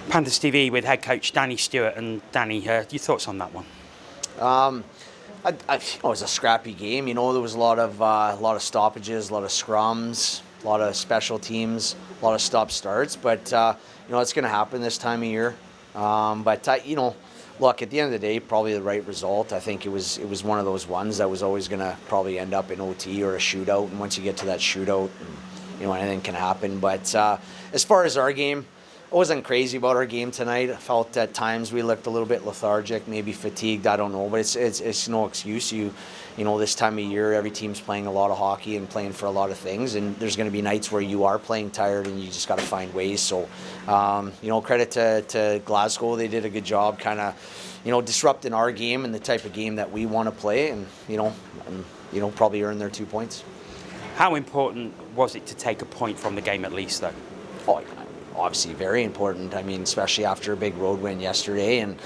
Panthers TV with head coach Danny Stewart. And Danny, your thoughts on that one? It was a scrappy game. You know, there was a lot of stoppages, a lot of scrums, a lot of special teams, a lot of stop starts. But you know, it's going to happen this time of year. You know, look, at the end of the day, probably the right result. I think it was one of those ones that was always going to probably end up in OT or a shootout. And once you get to that shootout, you know, anything can happen. But as far as our game, I wasn't crazy about our game tonight. I felt at times we looked a little bit lethargic, maybe fatigued. I don't know, but it's no excuse. You know, this time of year, every team's playing a lot of hockey and playing for a lot of things, and there's going to be nights where you are playing tired, and you just got to find ways. So, you know, credit to Glasgow. They did a good job, kind of, you know, disrupting our game and the type of game that we want to play, and you know, probably earn their 2 points. How important was it to take a point from the game at least, though? Oh, obviously very important. I mean, especially after a big road win yesterday, and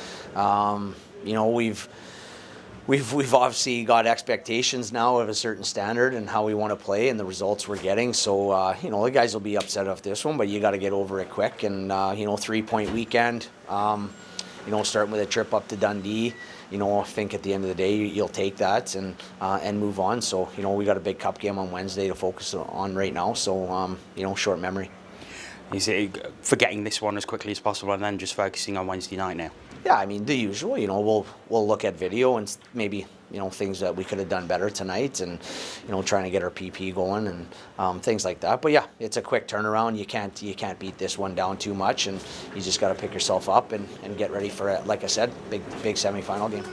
you know, we've obviously got expectations now of a certain standard and how we want to play and the results we're getting. So you know, the guys will be upset off this one, but you got to get over it quick. And you know, 3-point weekend. You know, starting with a trip up to Dundee. You know, I think at the end of the day, you'll take that and move on. So you know, we got a big cup game on Wednesday to focus on right now. So you know, short memory. Is it forgetting this one as quickly as possible and then just focusing on Wednesday night now? Yeah, I mean, the usual. You know, we'll look at video and maybe, you know, things that we could have done better tonight, and you know, trying to get our PP going and things like that. But yeah, it's a quick turnaround. You can't beat this one down too much, and you just got to pick yourself up and get ready for it. Like I said, big semifinal game.